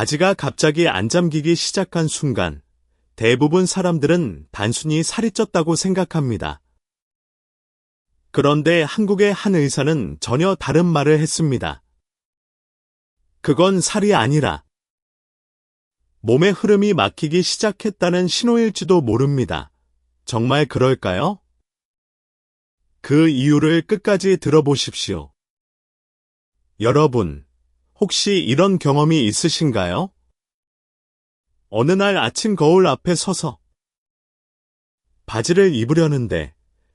바지가 갑자기 안 잠기기 시작한 순간 대부분 사람들은 단순히 살이 쪘다고 생각합니다. 그런데 한국의 한 의사는 전혀 다른 말을 했습니다. 그건 살이 아니라 몸의 흐름이 막히기 시작했다는 신호일지도 모릅니다. 정말 그럴까요? 그 이유를 끝까지 들어보십시오. 여러분, 혹시 이런 경험이 있으신가요? 어느 날 아침 거울 앞에 서서 바지를 입으려는데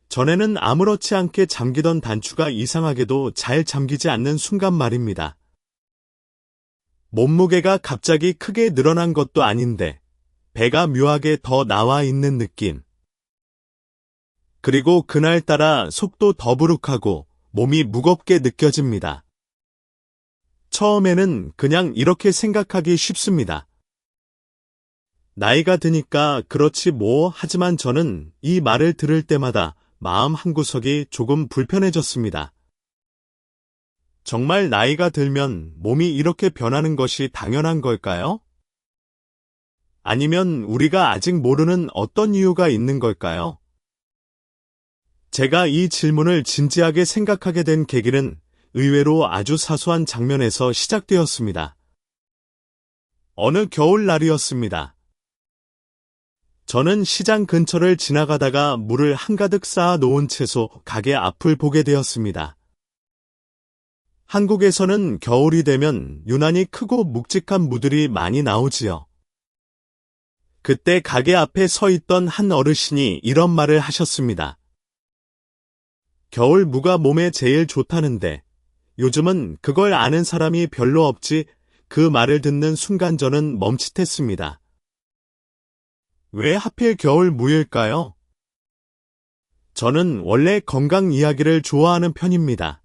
전에는 아무렇지 않게 잠기던 단추가 이상하게도 잘 잠기지 않는 순간 말입니다. 몸무게가 갑자기 크게 늘어난 것도 아닌데 배가 묘하게 더 나와 있는 느낌. 그리고 그날따라 속도 더부룩하고 몸이 무겁게 느껴집니다. 처음에는 그냥 이렇게 생각하기 쉽습니다. 나이가 드니까 그렇지 뭐. 하지만 저는 이 말을 들을 때마다 마음 한구석이 조금 불편해졌습니다. 정말 나이가 들면 몸이 이렇게 변하는 것이 당연한 걸까요? 아니면 우리가 아직 모르는 어떤 이유가 있는 걸까요? 제가 이 질문을 진지하게 생각하게 된 계기는 의외로 아주 사소한 장면에서 시작되었습니다. 어느 겨울날이었습니다. 저는 시장 근처를 지나가다가 물을 한가득 쌓아 놓은 채소 가게 앞을 보게 되었습니다. 한국에서는 겨울이 되면 유난히 크고 묵직한 무들이 많이 나오지요. 그때 가게 앞에 서 있던 한 어르신이 이런 말을 하셨습니다. 겨울 무가 몸에 제일 좋다는데 요즘은 그걸 아는 사람이 별로 없지. 그 말을 듣는 순간 저는 멈칫했습니다. 왜 하필 겨울 무일까요? 저는 원래 건강 이야기를 좋아하는 편입니다.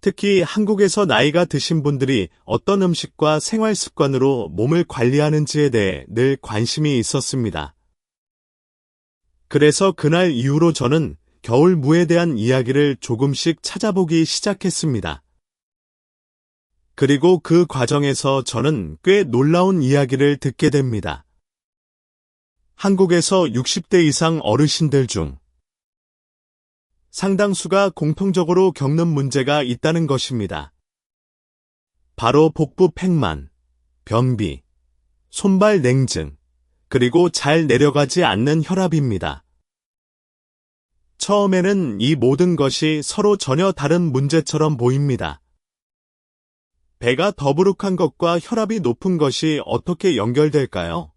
특히 한국에서 나이가 드신 분들이 어떤 음식과 생활 습관으로 몸을 관리하는지에 대해 늘 관심이 있었습니다. 그래서 그날 이후로 저는 겨울 무에 대한 이야기를 조금씩 찾아보기 시작했습니다. 그리고 그 과정에서 저는 꽤 놀라운 이야기를 듣게 됩니다. 한국에서 60대 이상 어르신들 중 상당수가 공통적으로 겪는 문제가 있다는 것입니다. 바로 복부 팽만, 변비, 손발 냉증, 그리고 잘 내려가지 않는 혈압입니다. 처음에는 이 모든 것이 서로 전혀 다른 문제처럼 보입니다. 배가 더부룩한 것과 혈압이 높은 것이 어떻게 연결될까요?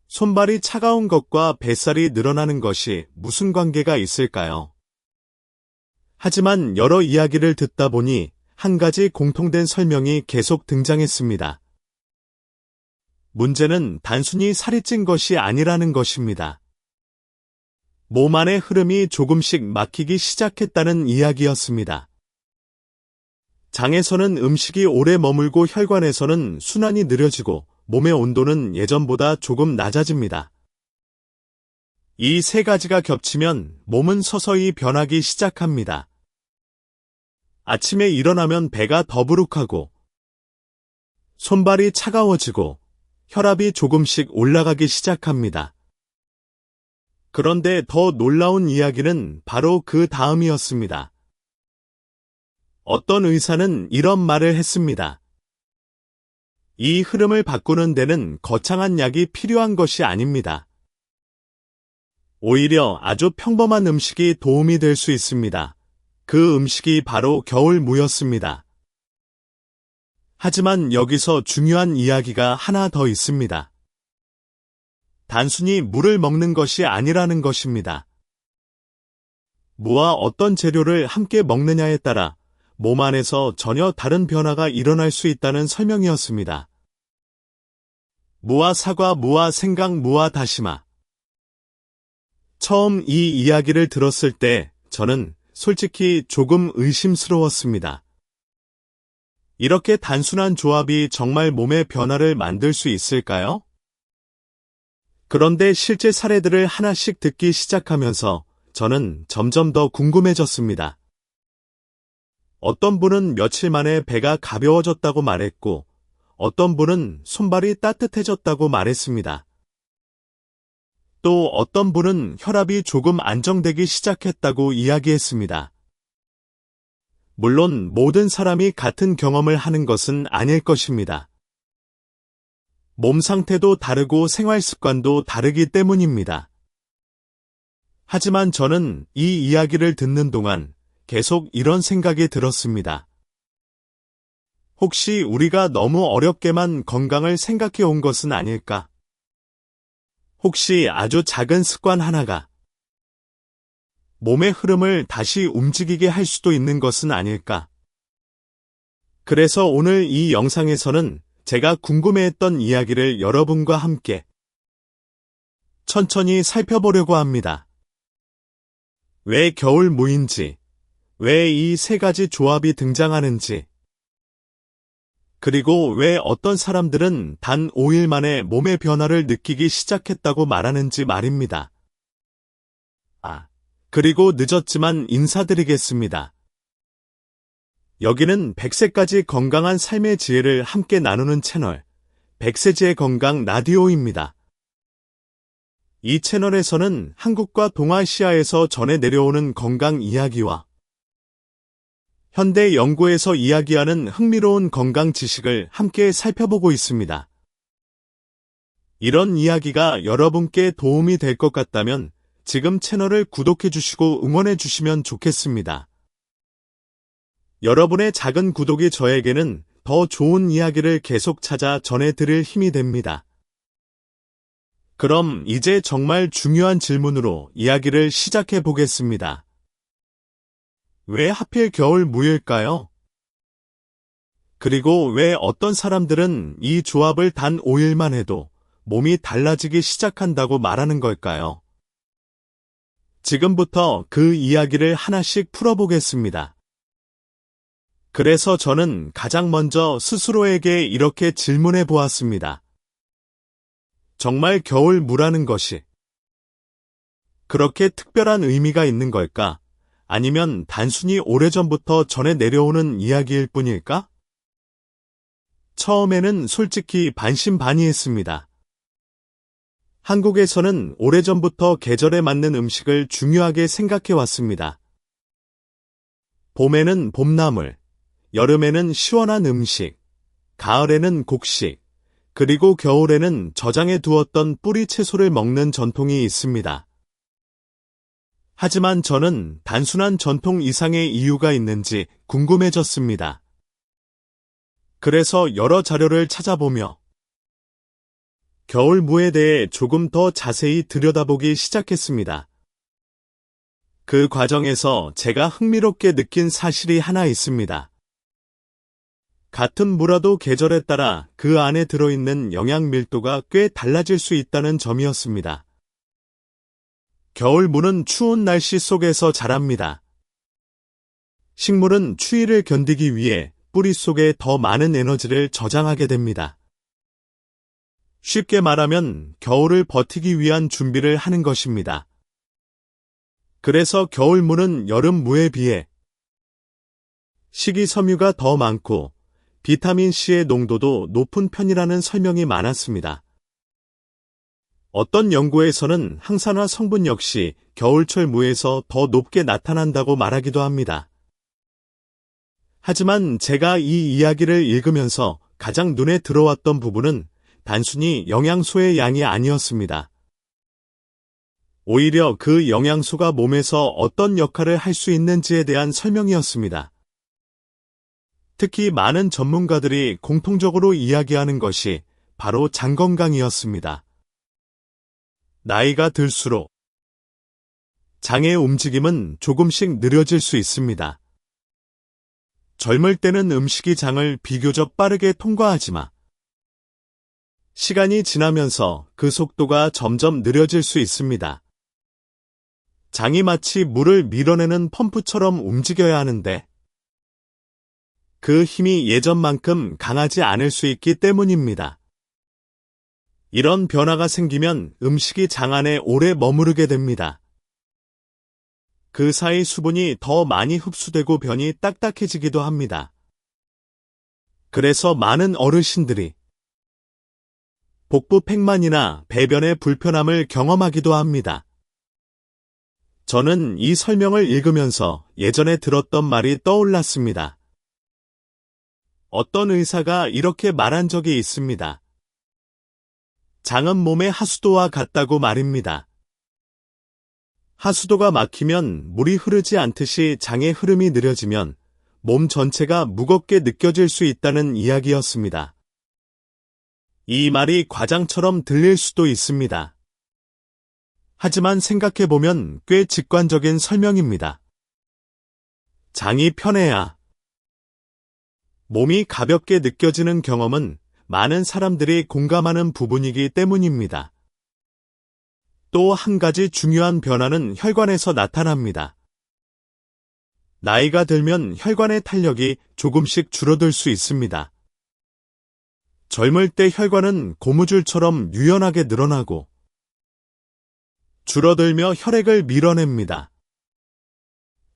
손발이 차가운 것과 뱃살이 늘어나는 것이 무슨 관계가 있을까요? 하지만 여러 이야기를 듣다 보니 한 가지 공통된 설명이 계속 등장했습니다. 문제는 단순히 살이 찐 것이 아니라는 것입니다. 몸 안의 흐름이 조금씩 막히기 시작했다는 이야기였습니다. 장에서는 음식이 오래 머물고 혈관에서는 순환이 느려지고 몸의 온도는 예전보다 조금 낮아집니다. 이 세 가지가 겹치면 몸은 서서히 변하기 시작합니다. 아침에 일어나면 배가 더부룩하고 손발이 차가워지고 혈압이 조금씩 올라가기 시작합니다. 그런데 더 놀라운 이야기는 바로 그 다음이었습니다. 어떤 의사는 이런 말을 했습니다. 이 흐름을 바꾸는 데는 거창한 약이 필요한 것이 아닙니다. 오히려 아주 평범한 음식이 도움이 될 수 있습니다. 그 음식이 바로 겨울무였습니다. 하지만 여기서 중요한 이야기가 하나 더 있습니다. 단순히 물을 먹는 것이 아니라는 것입니다. 무와 어떤 재료를 함께 먹느냐에 따라 몸 안에서 전혀 다른 변화가 일어날 수 있다는 설명이었습니다. 무와 사과, 무와 생강, 무와 다시마. 처음 이 이야기를 들었을 때 저는 솔직히 조금 의심스러웠습니다. 이렇게 단순한 조합이 정말 몸의 변화를 만들 수 있을까요? 그런데 실제 사례들을 하나씩 듣기 시작하면서 저는 점점 더 궁금해졌습니다. 어떤 분은 며칠 만에 배가 가벼워졌다고 말했고, 어떤 분은 손발이 따뜻해졌다고 말했습니다. 또 어떤 분은 혈압이 조금 안정되기 시작했다고 이야기했습니다. 물론 모든 사람이 같은 경험을 하는 것은 아닐 것입니다. 몸 상태도 다르고 생활 습관도 다르기 때문입니다. 하지만 저는 이 이야기를 듣는 동안 계속 이런 생각이 들었습니다. 혹시 우리가 너무 어렵게만 건강을 생각해 온 것은 아닐까? 혹시 아주 작은 습관 하나가 몸의 흐름을 다시 움직이게 할 수도 있는 것은 아닐까? 그래서 오늘 이 영상에서는 제가 궁금해했던 이야기를 여러분과 함께 천천히 살펴보려고 합니다. 왜 겨울무인지, 왜 이 세 가지 조합이 등장하는지, 그리고 왜 어떤 사람들은 단 5일 만에 몸의 변화를 느끼기 시작했다고 말하는지 말입니다. 그리고 늦었지만 인사드리겠습니다. 여기는 100세까지 건강한 삶의 지혜를 함께 나누는 채널, 100세지의 건강 라디오입니다. 이 채널에서는 한국과 동아시아에서 전해 내려오는 건강 이야기와 현대 연구에서 이야기하는 흥미로운 건강 지식을 함께 살펴보고 있습니다. 이런 이야기가 여러분께 도움이 될 것 같다면 지금 채널을 구독해 주시고 응원해 주시면 좋겠습니다. 여러분의 작은 구독이 저에게는 더 좋은 이야기를 계속 찾아 전해드릴 힘이 됩니다. 그럼 이제 정말 중요한 질문으로 이야기를 시작해 보겠습니다. 왜 하필 겨울 무일까요? 그리고 왜 어떤 사람들은 이 조합을 단 5일만 해도 몸이 달라지기 시작한다고 말하는 걸까요? 지금부터 그 이야기를 하나씩 풀어보겠습니다. 그래서 저는 가장 먼저 스스로에게 이렇게 질문해 보았습니다. 정말 겨울 무라는 것이 그렇게 특별한 의미가 있는 걸까? 아니면 단순히 오래전부터 전해 내려오는 이야기일 뿐일까? 처음에는 솔직히 반신반의했습니다. 한국에서는 오래전부터 계절에 맞는 음식을 중요하게 생각해 왔습니다. 봄에는 봄나물, 여름에는 시원한 음식, 가을에는 곡식, 그리고 겨울에는 저장해 두었던 뿌리 채소를 먹는 전통이 있습니다. 하지만 저는 단순한 전통 이상의 이유가 있는지 궁금해졌습니다. 그래서 여러 자료를 찾아보며 겨울무에 대해 조금 더 자세히 들여다보기 시작했습니다. 그 과정에서 제가 흥미롭게 느낀 사실이 하나 있습니다. 같은 무라도 계절에 따라 그 안에 들어있는 영양 밀도가 꽤 달라질 수 있다는 점이었습니다. 겨울무는 추운 날씨 속에서 자랍니다. 식물은 추위를 견디기 위해 뿌리 속에 더 많은 에너지를 저장하게 됩니다. 쉽게 말하면 겨울을 버티기 위한 준비를 하는 것입니다. 그래서 겨울무는 여름무에 비해 식이섬유가 더 많고 비타민C의 농도도 높은 편이라는 설명이 많았습니다. 어떤 연구에서는 항산화 성분 역시 겨울철 무에서 더 높게 나타난다고 말하기도 합니다. 하지만 제가 이 이야기를 읽으면서 가장 눈에 들어왔던 부분은 단순히 영양소의 양이 아니었습니다. 오히려 그 영양소가 몸에서 어떤 역할을 할 수 있는지에 대한 설명이었습니다. 특히 많은 전문가들이 공통적으로 이야기하는 것이 바로 장 건강이었습니다. 나이가 들수록 장의 움직임은 조금씩 느려질 수 있습니다. 젊을 때는 음식이 장을 비교적 빠르게 통과하지만 시간이 지나면서 그 속도가 점점 느려질 수 있습니다. 장이 마치 물을 밀어내는 펌프처럼 움직여야 하는데 그 힘이 예전만큼 강하지 않을 수 있기 때문입니다. 이런 변화가 생기면 음식이 장 안에 오래 머무르게 됩니다. 그 사이 수분이 더 많이 흡수되고 변이 딱딱해지기도 합니다. 그래서 많은 어르신들이 복부 팽만이나 배변의 불편함을 경험하기도 합니다. 저는 이 설명을 읽으면서 예전에 들었던 말이 떠올랐습니다. 어떤 의사가 이렇게 말한 적이 있습니다. 장은 몸의 하수도와 같다고 말입니다. 하수도가 막히면 물이 흐르지 않듯이 장의 흐름이 느려지면 몸 전체가 무겁게 느껴질 수 있다는 이야기였습니다. 이 말이 과장처럼 들릴 수도 있습니다. 하지만 생각해보면 꽤 직관적인 설명입니다. 장이 편해야 몸이 가볍게 느껴지는 경험은 많은 사람들이 공감하는 부분이기 때문입니다. 또 한 가지 중요한 변화는 혈관에서 나타납니다. 나이가 들면 혈관의 탄력이 조금씩 줄어들 수 있습니다. 젊을 때 혈관은 고무줄처럼 유연하게 늘어나고 줄어들며 혈액을 밀어냅니다.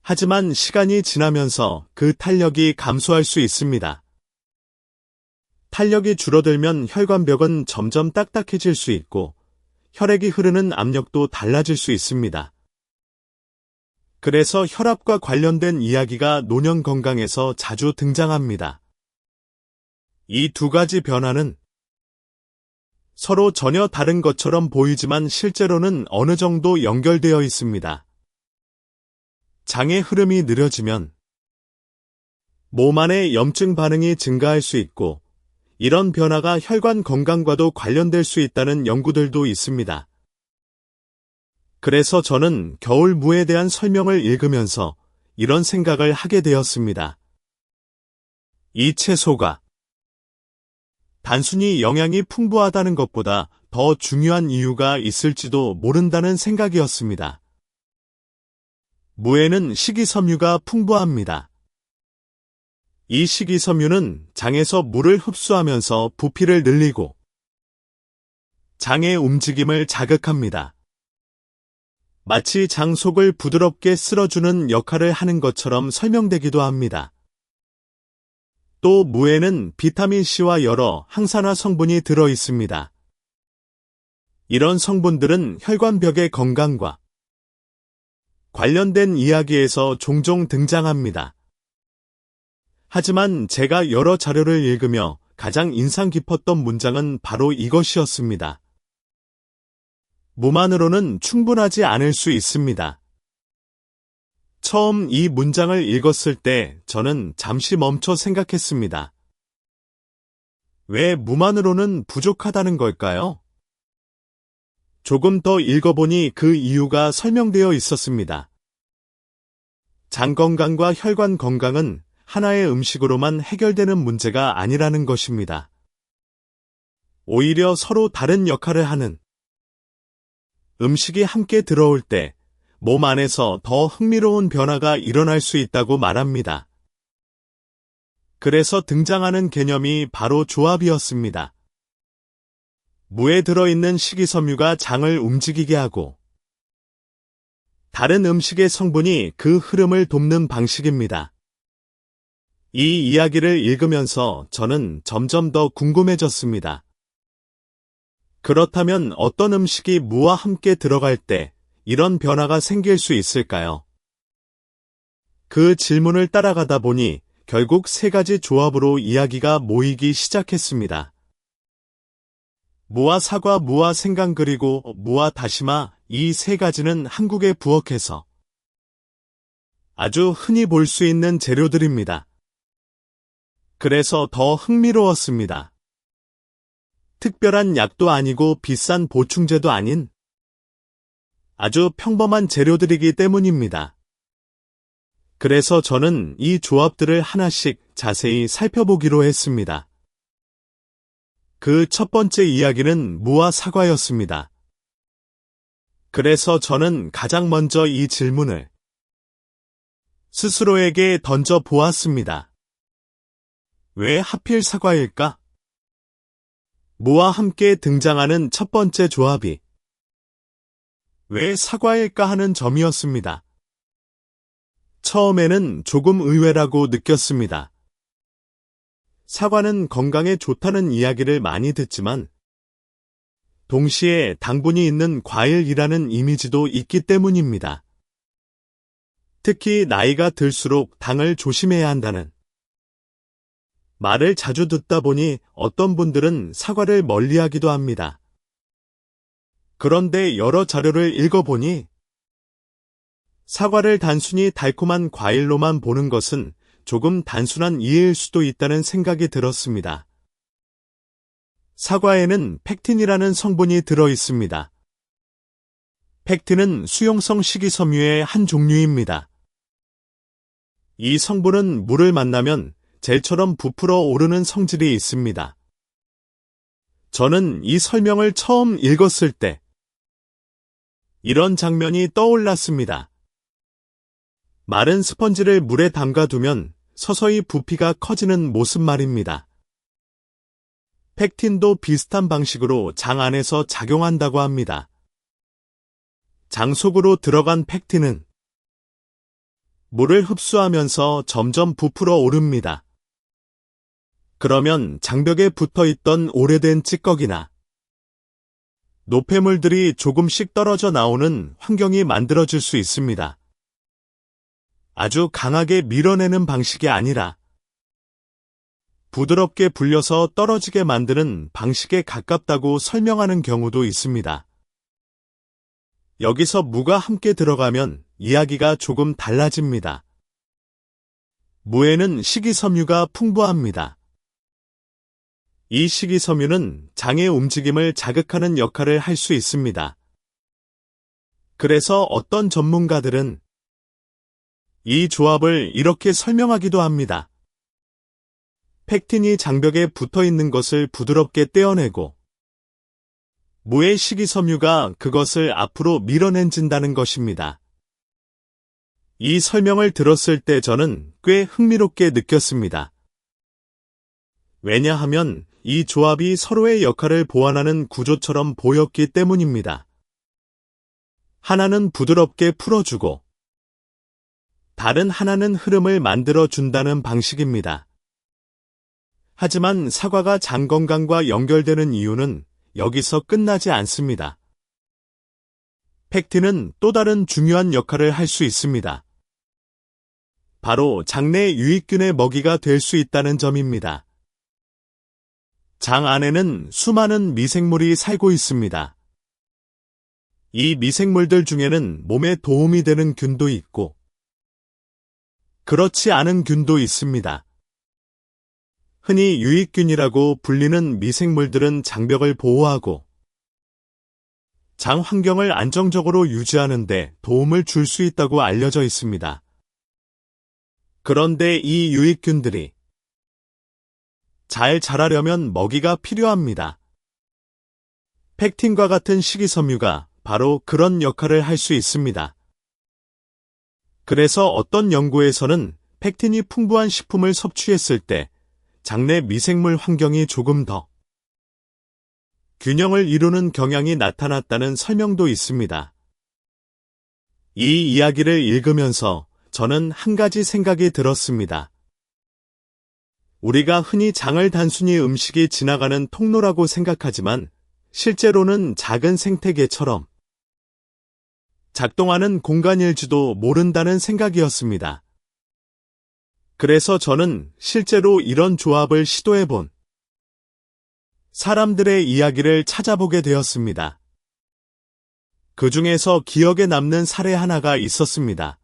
하지만 시간이 지나면서 그 탄력이 감소할 수 있습니다. 탄력이 줄어들면 혈관벽은 점점 딱딱해질 수 있고 혈액이 흐르는 압력도 달라질 수 있습니다. 그래서 혈압과 관련된 이야기가 노년 건강에서 자주 등장합니다. 이 두 가지 변화는 서로 전혀 다른 것처럼 보이지만 실제로는 어느 정도 연결되어 있습니다. 장의 흐름이 느려지면 몸 안에 염증 반응이 증가할 수 있고 이런 변화가 혈관 건강과도 관련될 수 있다는 연구들도 있습니다. 그래서 저는 겨울무에 대한 설명을 읽으면서 이런 생각을 하게 되었습니다. 이 채소가 단순히 영양이 풍부하다는 것보다 더 중요한 이유가 있을지도 모른다는 생각이었습니다. 무에는 식이섬유가 풍부합니다. 이 식이섬유는 장에서 물을 흡수하면서 부피를 늘리고 장의 움직임을 자극합니다. 마치 장 속을 부드럽게 쓸어주는 역할을 하는 것처럼 설명되기도 합니다. 또 무에는 비타민C와 여러 항산화 성분이 들어 있습니다. 이런 성분들은 혈관벽의 건강과 관련된 이야기에서 종종 등장합니다. 하지만 제가 여러 자료를 읽으며 가장 인상 깊었던 문장은 바로 이것이었습니다. 무만으로는 충분하지 않을 수 있습니다. 처음 이 문장을 읽었을 때 저는 잠시 멈춰 생각했습니다. 왜 무만으로는 부족하다는 걸까요? 조금 더 읽어보니 그 이유가 설명되어 있었습니다. 장 건강과 혈관 건강은 하나의 음식으로만 해결되는 문제가 아니라는 것입니다. 오히려 서로 다른 역할을 하는 음식이 함께 들어올 때 몸 안에서 더 흥미로운 변화가 일어날 수 있다고 말합니다. 그래서 등장하는 개념이 바로 조합이었습니다. 무에 들어있는 식이섬유가 장을 움직이게 하고 다른 음식의 성분이 그 흐름을 돕는 방식입니다. 이 이야기를 읽으면서 저는 점점 더 궁금해졌습니다. 그렇다면 어떤 음식이 무와 함께 들어갈 때 이런 변화가 생길 수 있을까요? 그 질문을 따라가다 보니 결국 세 가지 조합으로 이야기가 모이기 시작했습니다. 무와 사과, 무와 생강 그리고 무와 다시마, 이 세 가지는 한국에 부엌에서 아주 흔히 볼 수 있는 재료들입니다. 그래서 더 흥미로웠습니다. 특별한 약도 아니고 비싼 보충제도 아닌 아주 평범한 재료들이기 때문입니다. 그래서 저는 이 조합들을 하나씩 자세히 살펴보기로 했습니다. 그 첫 번째 이야기는 무와 사과였습니다. 그래서 저는 가장 먼저 이 질문을 스스로에게 던져 보았습니다. 왜 하필 사과일까? 무와 함께 등장하는 첫 번째 조합이 왜 사과일까 하는 점이었습니다. 처음에는 조금 의외라고 느꼈습니다. 사과는 건강에 좋다는 이야기를 많이 듣지만 동시에 당분이 있는 과일이라는 이미지도 있기 때문입니다. 특히 나이가 들수록 당을 조심해야 한다는 말을 자주 듣다 보니 어떤 분들은 사과를 멀리하기도 합니다. 그런데 여러 자료를 읽어보니 사과를 단순히 달콤한 과일로만 보는 것은 조금 단순한 이해일 수도 있다는 생각이 들었습니다. 사과에는 펙틴이라는 성분이 들어 있습니다. 펙틴은 수용성 식이섬유의 한 종류입니다. 이 성분은 물을 만나면 젤처럼 부풀어 오르는 성질이 있습니다. 저는 이 설명을 처음 읽었을 때 이런 장면이 떠올랐습니다. 마른 스펀지를 물에 담가두면 서서히 부피가 커지는 모습 말입니다. 펙틴도 비슷한 방식으로 장 안에서 작용한다고 합니다. 장 속으로 들어간 펙틴은 물을 흡수하면서 점점 부풀어 오릅니다. 그러면 장벽에 붙어있던 오래된 찌꺼기나 노폐물들이 조금씩 떨어져 나오는 환경이 만들어질 수 있습니다. 아주 강하게 밀어내는 방식이 아니라 부드럽게 불려서 떨어지게 만드는 방식에 가깝다고 설명하는 경우도 있습니다. 여기서 무가 함께 들어가면 이야기가 조금 달라집니다. 무에는 식이섬유가 풍부합니다. 이 식이섬유는 장의 움직임을 자극하는 역할을 할 수 있습니다. 그래서 어떤 전문가들은 이 조합을 이렇게 설명하기도 합니다. 펙틴이 장벽에 붙어 있는 것을 부드럽게 떼어내고 무의 식이섬유가 그것을 앞으로 밀어낸진다는 것입니다. 이 설명을 들었을 때 저는 꽤 흥미롭게 느꼈습니다. 왜냐하면 이 조합이 서로의 역할을 보완하는 구조처럼 보였기 때문입니다. 하나는 부드럽게 풀어주고 다른 하나는 흐름을 만들어준다는 방식입니다. 하지만 사과가 장 건강과 연결되는 이유는 여기서 끝나지 않습니다. 펙틴은 또 다른 중요한 역할을 할 수 있습니다. 바로 장내 유익균의 먹이가 될 수 있다는 점입니다. 장 안에는 수많은 미생물이 살고 있습니다. 이 미생물들 중에는 몸에 도움이 되는 균도 있고 그렇지 않은 균도 있습니다. 흔히 유익균이라고 불리는 미생물들은 장벽을 보호하고 장 환경을 안정적으로 유지하는 데 도움을 줄 수 있다고 알려져 있습니다. 그런데 이 유익균들이 잘 자라려면 먹이가 필요합니다. 펙틴과 같은 식이섬유가 바로 그런 역할을 할 수 있습니다. 그래서 어떤 연구에서는 펙틴이 풍부한 식품을 섭취했을 때 장내 미생물 환경이 조금 더 균형을 이루는 경향이 나타났다는 설명도 있습니다. 이 이야기를 읽으면서 저는 한 가지 생각이 들었습니다. 우리가 흔히 장을 단순히 음식이 지나가는 통로라고 생각하지만 실제로는 작은 생태계처럼 작동하는 공간일지도 모른다는 생각이었습니다. 그래서 저는 실제로 이런 조합을 시도해본 사람들의 이야기를 찾아보게 되었습니다. 그 중에서 기억에 남는 사례 하나가 있었습니다.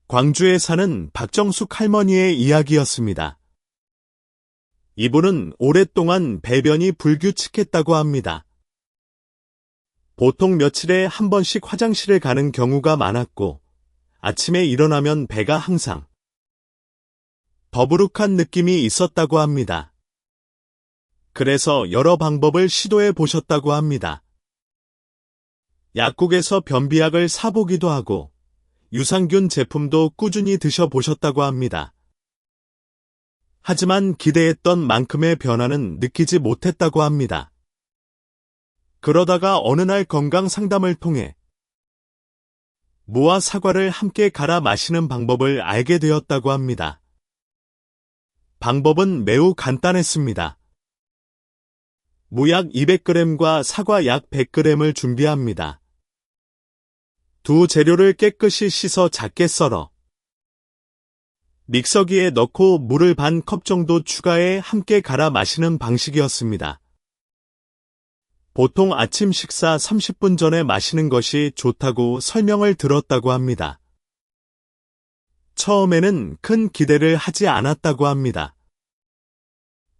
광주에 사는 박정숙 할머니의 이야기였습니다. 이분은 오랫동안 배변이 불규칙했다고 합니다. 보통 며칠에 한 번씩 화장실을 가는 경우가 많았고 아침에 일어나면 배가 항상 더부룩한 느낌이 있었다고 합니다. 그래서 여러 방법을 시도해 보셨다고 합니다. 약국에서 변비약을 사보기도 하고 유산균 제품도 꾸준히 드셔보셨다고 합니다. 하지만 기대했던 만큼의 변화는 느끼지 못했다고 합니다. 그러다가 어느 날 건강 상담을 통해 무와 사과를 함께 갈아 마시는 방법을 알게 되었다고 합니다. 방법은 매우 간단했습니다. 무 약 200g과 사과 약 100g을 준비합니다. 두 재료를 깨끗이 씻어 작게 썰어 믹서기에 넣고 물을 반 컵 정도 추가해 함께 갈아 마시는 방식이었습니다. 보통 아침 식사 30분 전에 마시는 것이 좋다고 설명을 들었다고 합니다. 처음에는 큰 기대를 하지 않았다고 합니다.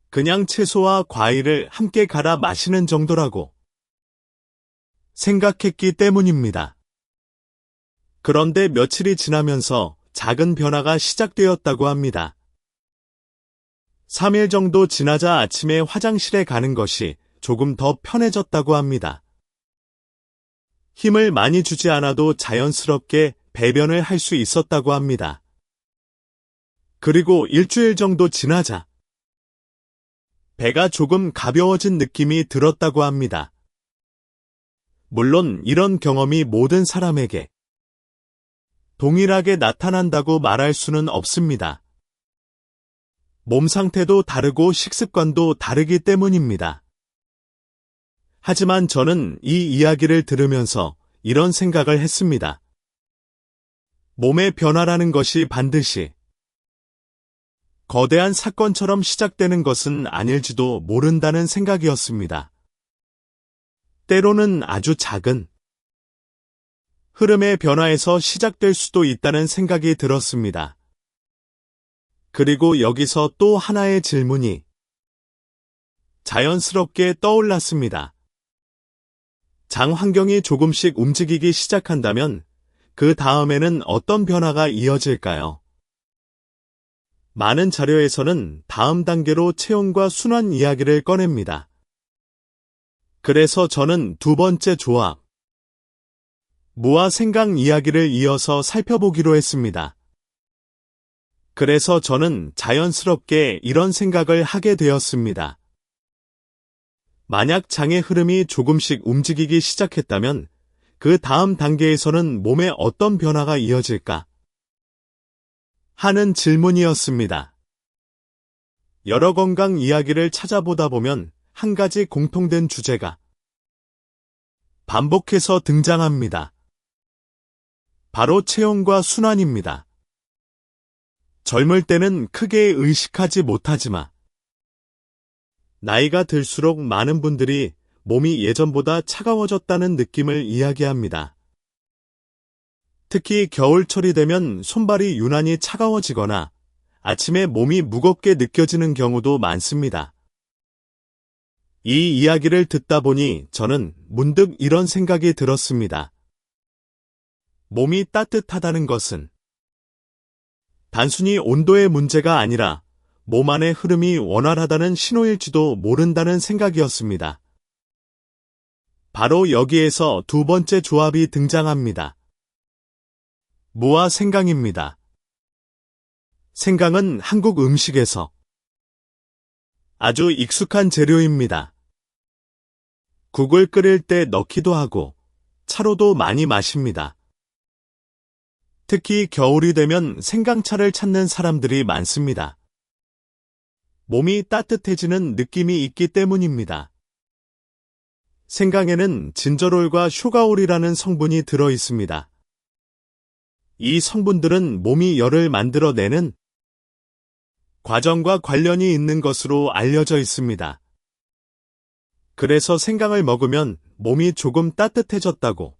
그냥 채소와 과일을 함께 갈아 마시는 정도라고 생각했기 때문입니다. 그런데 며칠이 지나면서 작은 변화가 시작되었다고 합니다. 3일 정도 지나자 아침에 화장실에 가는 것이 조금 더 편해졌다고 합니다. 힘을 많이 주지 않아도 자연스럽게 배변을 할 수 있었다고 합니다. 그리고 일주일 정도 지나자 배가 조금 가벼워진 느낌이 들었다고 합니다. 물론 이런 경험이 모든 사람에게 동일하게 나타난다고 말할 수는 없습니다. 몸 상태도 다르고 식습관도 다르기 때문입니다. 하지만 저는 이 이야기를 들으면서 이런 생각을 했습니다. 몸의 변화라는 것이 반드시 거대한 사건처럼 시작되는 것은 아닐지도 모른다는 생각이었습니다. 때로는 아주 작은 흐름의 변화에서 시작될 수도 있다는 생각이 들었습니다. 그리고 여기서 또 하나의 질문이 자연스럽게 떠올랐습니다. 장 환경이 조금씩 움직이기 시작한다면 그 다음에는 어떤 변화가 이어질까요? 많은 자료에서는 다음 단계로 체온과 순환 이야기를 꺼냅니다. 그래서 저는 두 번째 조합, 무와 생강 이야기를 이어서 살펴보기로 했습니다. 그래서 저는 자연스럽게 이런 생각을 하게 되었습니다. 만약 장의 흐름이 조금씩 움직이기 시작했다면 그 다음 단계에서는 몸에 어떤 변화가 이어질까? 하는 질문이었습니다. 여러 건강 이야기를 찾아보다 보면 한 가지 공통된 주제가 반복해서 등장합니다. 바로 체온과 순환입니다. 젊을 때는 크게 의식하지 못하지만 나이가 들수록 많은 분들이 몸이 예전보다 차가워졌다는 느낌을 이야기합니다. 특히 겨울철이 되면 손발이 유난히 차가워지거나 아침에 몸이 무겁게 느껴지는 경우도 많습니다. 이 이야기를 듣다 보니 저는 문득 이런 생각이 들었습니다. 몸이 따뜻하다는 것은 단순히 온도의 문제가 아니라 몸 안의 흐름이 원활하다는 신호일지도 모른다는 생각이었습니다. 바로 여기에서 두 번째 조합이 등장합니다. 무와 생강입니다. 생강은 한국 음식에서 아주 익숙한 재료입니다. 국을 끓일 때 넣기도 하고 차로도 많이 마십니다. 특히 겨울이 되면 생강차를 찾는 사람들이 많습니다. 몸이 따뜻해지는 느낌이 있기 때문입니다. 생강에는 진저롤과 쇼가올이라는 성분이 들어 있습니다. 이 성분들은 몸이 열을 만들어내는 과정과 관련이 있는 것으로 알려져 있습니다. 그래서 생강을 먹으면 몸이 조금 따뜻해졌다고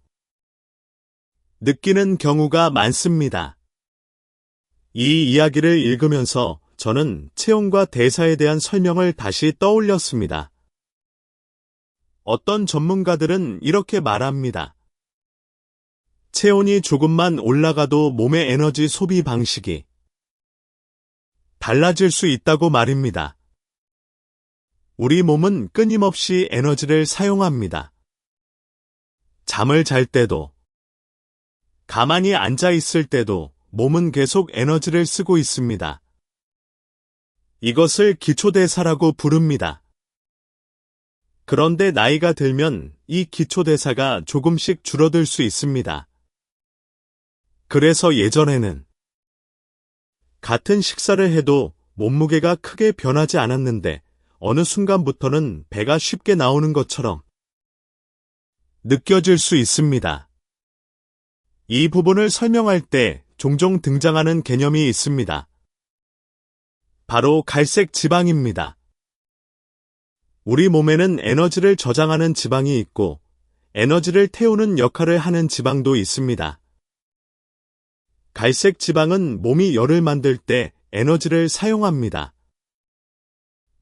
느끼는 경우가 많습니다. 이 이야기를 읽으면서 저는 체온과 대사에 대한 설명을 다시 떠올렸습니다. 어떤 전문가들은 이렇게 말합니다. 체온이 조금만 올라가도 몸의 에너지 소비 방식이 달라질 수 있다고 말입니다. 우리 몸은 끊임없이 에너지를 사용합니다. 잠을 잘 때도, 가만히 앉아 있을 때도 몸은 계속 에너지를 쓰고 있습니다. 이것을 기초대사라고 부릅니다. 그런데 나이가 들면 이 기초대사가 조금씩 줄어들 수 있습니다. 그래서 예전에는 같은 식사를 해도 몸무게가 크게 변하지 않았는데 어느 순간부터는 배가 쉽게 나오는 것처럼 느껴질 수 있습니다. 이 부분을 설명할 때 종종 등장하는 개념이 있습니다. 바로 갈색 지방입니다. 우리 몸에는 에너지를 저장하는 지방이 있고 에너지를 태우는 역할을 하는 지방도 있습니다. 갈색 지방은 몸이 열을 만들 때 에너지를 사용합니다.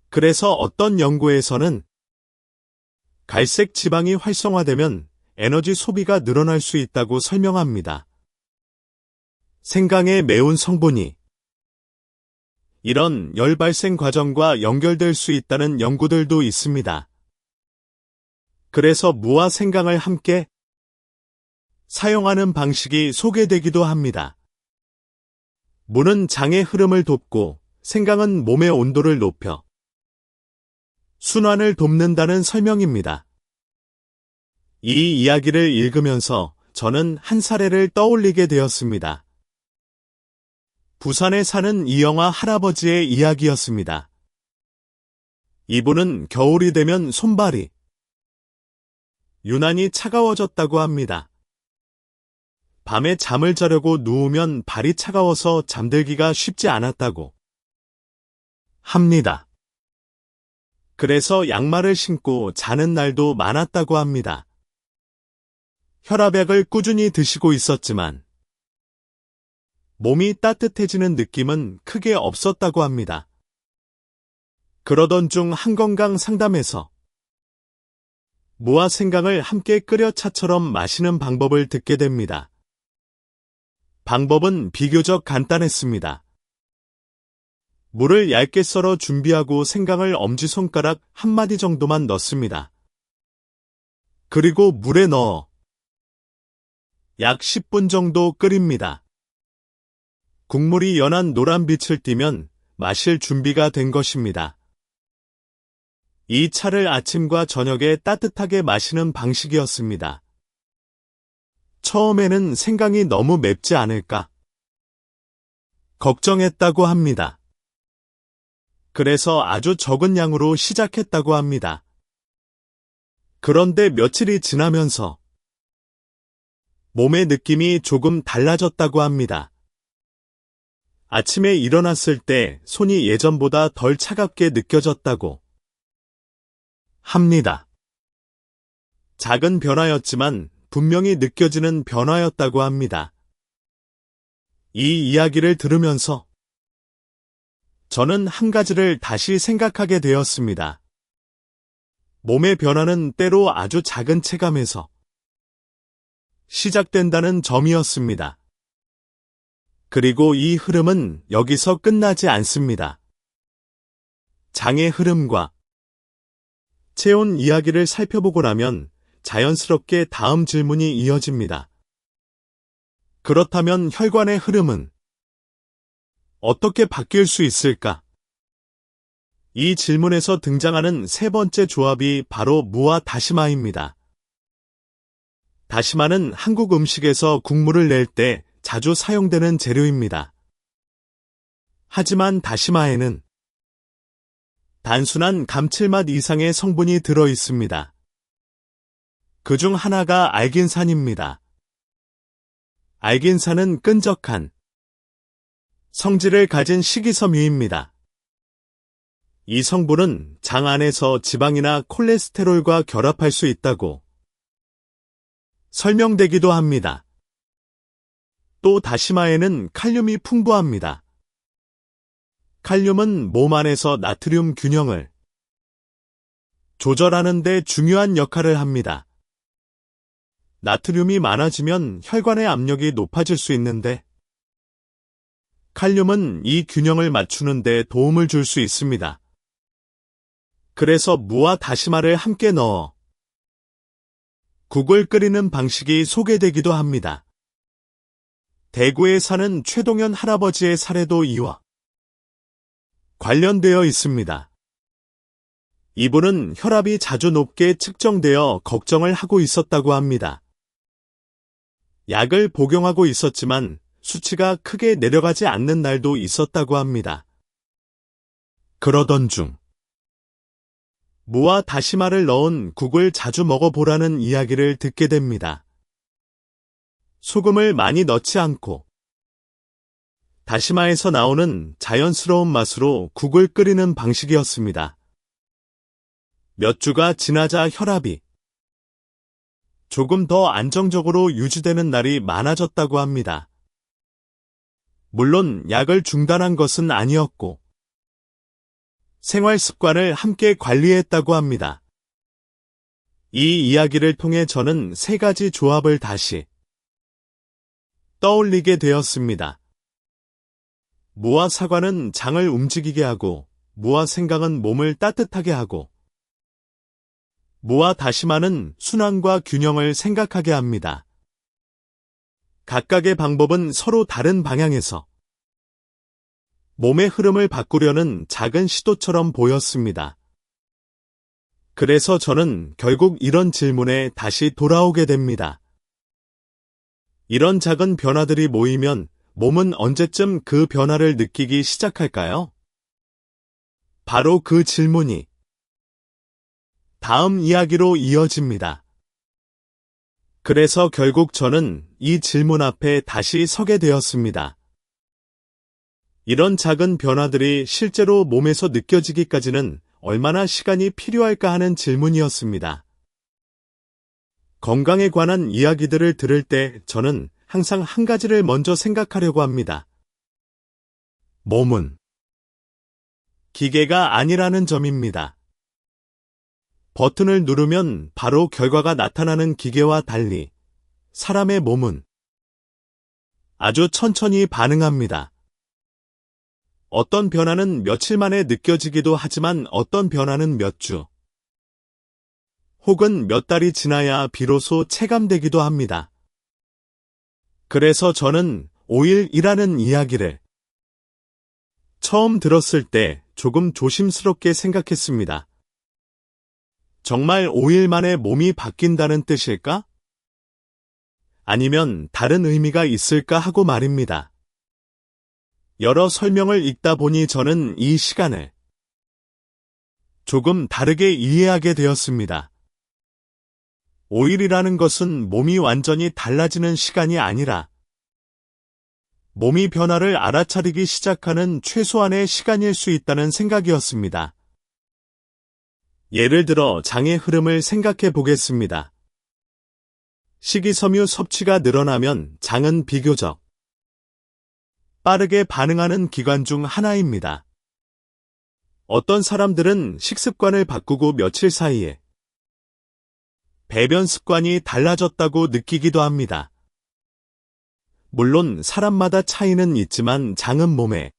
그래서 어떤 연구에서는 갈색 지방이 활성화되면 에너지 소비가 늘어날 수 있다고 설명합니다. 생강의 매운 성분이 이런 열 발생 과정과 연결될 수 있다는 연구들도 있습니다. 그래서 무와 생강을 함께 사용하는 방식이 소개되기도 합니다. 무는 장의 흐름을 돕고 생강은 몸의 온도를 높여 순환을 돕는다는 설명입니다. 이 이야기를 읽으면서 저는 한 사례를 떠올리게 되었습니다. 부산에 사는 이영화 할아버지의 이야기였습니다. 이분은 겨울이 되면 손발이 유난히 차가워졌다고 합니다. 밤에 잠을 자려고 누우면 발이 차가워서 잠들기가 쉽지 않았다고 합니다. 그래서 양말을 신고 자는 날도 많았다고 합니다. 혈압약을 꾸준히 드시고 있었지만 몸이 따뜻해지는 느낌은 크게 없었다고 합니다. 그러던 중 한건강 상담에서 무와 생강을 함께 끓여 차처럼 마시는 방법을 듣게 됩니다. 방법은 비교적 간단했습니다. 물을 얇게 썰어 준비하고 생강을 엄지손가락 한 마디 정도만 넣습니다. 그리고 물에 넣어 약 10분 정도 끓입니다. 국물이 연한 노란빛을 띠면 마실 준비가 된 것입니다. 이 차를 아침과 저녁에 따뜻하게 마시는 방식이었습니다. 처음에는 생강이 너무 맵지 않을까 걱정했다고 합니다. 그래서 아주 적은 양으로 시작했다고 합니다. 그런데 며칠이 지나면서 몸의 느낌이 조금 달라졌다고 합니다. 아침에 일어났을 때 손이 예전보다 덜 차갑게 느껴졌다고 합니다. 작은 변화였지만 분명히 느껴지는 변화였다고 합니다. 이 이야기를 들으면서 저는 한 가지를 다시 생각하게 되었습니다. 몸의 변화는 때로 아주 작은 체감에서 시작된다는 점이었습니다. 그리고 이 흐름은 여기서 끝나지 않습니다. 장의 흐름과 체온 이야기를 살펴보고 나면 자연스럽게 다음 질문이 이어집니다. 그렇다면 혈관의 흐름은 어떻게 바뀔 수 있을까? 이 질문에서 등장하는 세 번째 조합이 바로 무와 다시마입니다. 다시마는 한국 음식에서 국물을 낼 때 자주 사용되는 재료입니다. 하지만 다시마에는 단순한 감칠맛 이상의 성분이 들어 있습니다. 그중 하나가 알긴산입니다. 알긴산은 끈적한 성질을 가진 식이섬유입니다. 이 성분은 장 안에서 지방이나 콜레스테롤과 결합할 수 있다고 설명되기도 합니다. 또 다시마에는 칼륨이 풍부합니다. 칼륨은 몸 안에서 나트륨 균형을 조절하는 데 중요한 역할을 합니다. 나트륨이 많아지면 혈관의 압력이 높아질 수 있는데 칼륨은 이 균형을 맞추는 데 도움을 줄 수 있습니다. 그래서 무와 다시마를 함께 넣어 국을 끓이는 방식이 소개되기도 합니다. 대구에 사는 최동현 할아버지의 사례도 이와 관련되어 있습니다. 이분은 혈압이 자주 높게 측정되어 걱정을 하고 있었다고 합니다. 약을 복용하고 있었지만 수치가 크게 내려가지 않는 날도 있었다고 합니다. 그러던 중 무와 다시마를 넣은 국을 자주 먹어보라는 이야기를 듣게 됩니다. 소금을 많이 넣지 않고 다시마에서 나오는 자연스러운 맛으로 국을 끓이는 방식이었습니다. 몇 주가 지나자 혈압이 조금 더 안정적으로 유지되는 날이 많아졌다고 합니다. 물론 약을 중단한 것은 아니었고 생활 습관을 함께 관리했다고 합니다. 이 이야기를 통해 저는 세 가지 조합을 다시 떠올리게 되었습니다. 무와 사과는 장을 움직이게 하고 무와 생강은 몸을 따뜻하게 하고 무와 다시마는 순환과 균형을 생각하게 합니다. 각각의 방법은 서로 다른 방향에서 몸의 흐름을 바꾸려는 작은 시도처럼 보였습니다. 그래서 저는 결국 이런 질문에 다시 돌아오게 됩니다. 이런 작은 변화들이 모이면 몸은 언제쯤 그 변화를 느끼기 시작할까요? 바로 그 질문이 다음 이야기로 이어집니다. 그래서 결국 저는 이 질문 앞에 다시 서게 되었습니다. 이런 작은 변화들이 실제로 몸에서 느껴지기까지는 얼마나 시간이 필요할까 하는 질문이었습니다. 건강에 관한 이야기들을 들을 때 저는 항상 한 가지를 먼저 생각하려고 합니다. 몸은 기계가 아니라는 점입니다. 버튼을 누르면 바로 결과가 나타나는 기계와 달리 사람의 몸은 아주 천천히 반응합니다. 어떤 변화는 며칠 만에 느껴지기도 하지만 어떤 변화는 몇 주, 혹은 몇 달이 지나야 비로소 체감되기도 합니다. 그래서 저는 5일이라는 이야기를 처음 들었을 때 조금 조심스럽게 생각했습니다. 정말 5일 만에 몸이 바뀐다는 뜻일까? 아니면 다른 의미가 있을까 하고 말입니다. 여러 설명을 읽다 보니 저는 이 시간을 조금 다르게 이해하게 되었습니다. 5일이라는 것은 몸이 완전히 달라지는 시간이 아니라 몸이 변화를 알아차리기 시작하는 최소한의 시간일 수 있다는 생각이었습니다. 예를 들어 장의 흐름을 생각해 보겠습니다. 식이섬유 섭취가 늘어나면 장은 비교적 빠르게 반응하는 기관 중 하나입니다. 어떤 사람들은 식습관을 바꾸고 며칠 사이에 배변 습관이 달라졌다고 느끼기도 합니다. 물론 사람마다 차이는 있지만 장은 몸의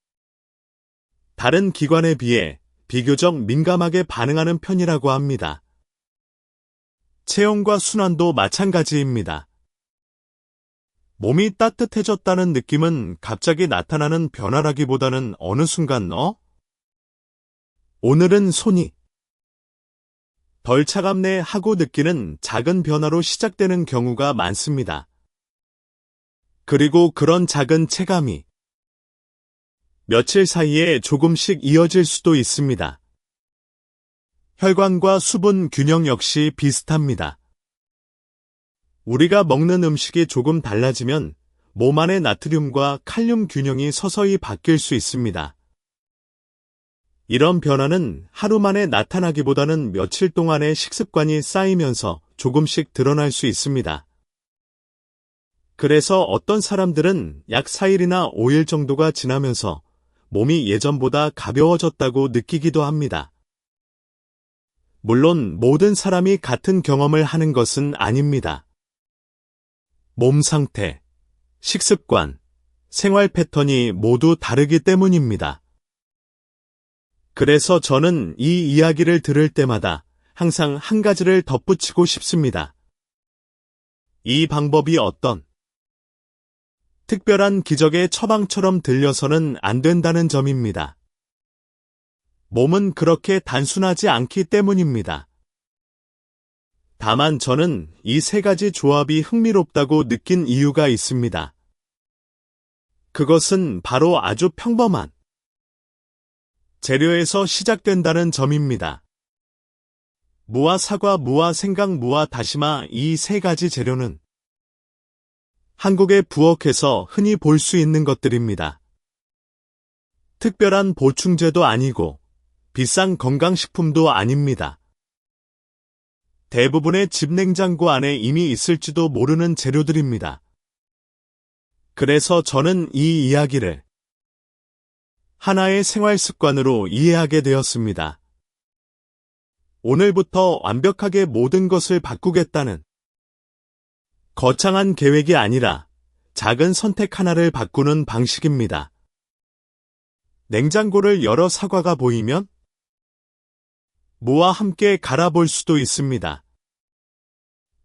다른 기관에 비해 비교적 민감하게 반응하는 편이라고 합니다. 체온과 순환도 마찬가지입니다. 몸이 따뜻해졌다는 느낌은 갑자기 나타나는 변화라기보다는 어느 순간 오늘은 손이 덜 차갑네 하고 느끼는 작은 변화로 시작되는 경우가 많습니다. 그리고 그런 작은 체감이 며칠 사이에 조금씩 이어질 수도 있습니다. 혈관과 수분 균형 역시 비슷합니다. 우리가 먹는 음식이 조금 달라지면 몸 안의 나트륨과 칼륨 균형이 서서히 바뀔 수 있습니다. 이런 변화는 하루 만에 나타나기보다는 며칠 동안의 식습관이 쌓이면서 조금씩 드러날 수 있습니다. 그래서 어떤 사람들은 약 4일이나 5일 정도가 지나면서 몸이 예전보다 가벼워졌다고 느끼기도 합니다. 물론 모든 사람이 같은 경험을 하는 것은 아닙니다. 몸 상태, 식습관, 생활 패턴이 모두 다르기 때문입니다. 그래서 저는 이 이야기를 들을 때마다 항상 한 가지를 덧붙이고 싶습니다. 이 방법이 어떤 특별한 기적의 처방처럼 들려서는 안 된다는 점입니다. 몸은 그렇게 단순하지 않기 때문입니다. 다만 저는 이 세 가지 조합이 흥미롭다고 느낀 이유가 있습니다. 그것은 바로 아주 평범한 재료에서 시작된다는 점입니다. 무와 사과, 무와 생강, 무와 다시마 이 세 가지 재료는 한국의 부엌에서 흔히 볼 수 있는 것들입니다. 특별한 보충제도 아니고 비싼 건강식품도 아닙니다. 대부분의 집 냉장고 안에 이미 있을지도 모르는 재료들입니다. 그래서 저는 이 이야기를 하나의 생활 습관으로 이해하게 되었습니다. 오늘부터 완벽하게 모든 것을 바꾸겠다는 거창한 계획이 아니라 작은 선택 하나를 바꾸는 방식입니다. 냉장고를 열어 사과가 보이면 무와 함께 갈아볼 수도 있습니다.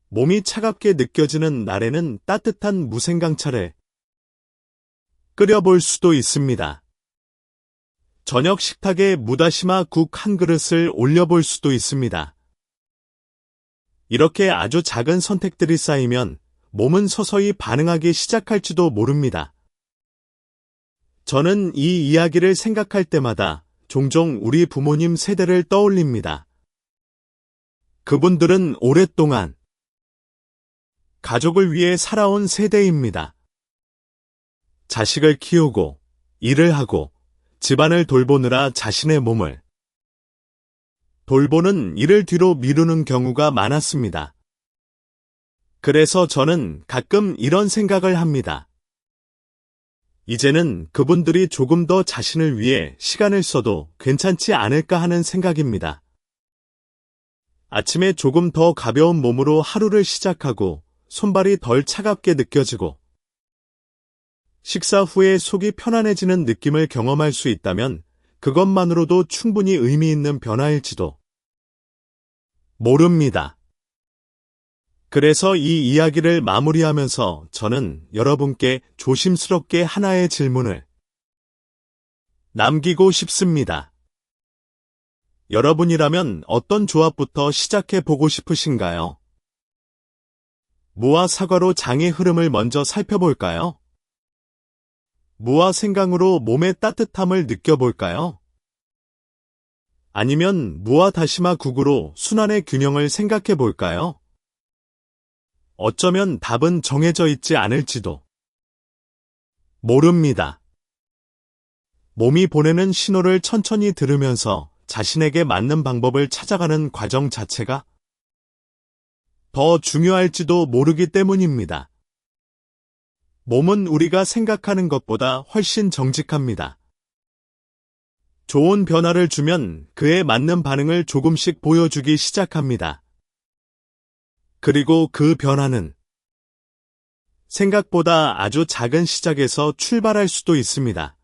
몸이 차갑게 느껴지는 날에는 따뜻한 무생강차를 끓여볼 수도 있습니다. 저녁 식탁에 무다시마 국 한 그릇을 올려볼 수도 있습니다. 이렇게 아주 작은 선택들이 쌓이면 몸은 서서히 반응하기 시작할지도 모릅니다. 저는 이 이야기를 생각할 때마다 종종 우리 부모님 세대를 떠올립니다. 그분들은 오랫동안 가족을 위해 살아온 세대입니다. 자식을 키우고 일을 하고 집안을 돌보느라 자신의 몸을 돌보는 일을 뒤로 미루는 경우가 많았습니다. 그래서 저는 가끔 이런 생각을 합니다. 이제는 그분들이 조금 더 자신을 위해 시간을 써도 괜찮지 않을까 하는 생각입니다. 아침에 조금 더 가벼운 몸으로 하루를 시작하고 손발이 덜 차갑게 느껴지고 식사 후에 속이 편안해지는 느낌을 경험할 수 있다면 그것만으로도 충분히 의미 있는 변화일지도 모릅니다. 그래서 이 이야기를 마무리하면서 저는 여러분께 조심스럽게 하나의 질문을 남기고 싶습니다. 여러분이라면 어떤 조합부터 시작해 보고 싶으신가요? 무와 사과로 장의 흐름을 먼저 살펴볼까요? 무와 생강으로 몸의 따뜻함을 느껴볼까요? 아니면 무와 다시마 국으로 순환의 균형을 생각해 볼까요? 어쩌면 답은 정해져 있지 않을지도 모릅니다. 몸이 보내는 신호를 천천히 들으면서 자신에게 맞는 방법을 찾아가는 과정 자체가 더 중요할지도 모르기 때문입니다. 몸은 우리가 생각하는 것보다 훨씬 정직합니다. 좋은 변화를 주면 그에 맞는 반응을 조금씩 보여주기 시작합니다. 그리고 그 변화는 생각보다 아주 작은 시작에서 출발할 수도 있습니다.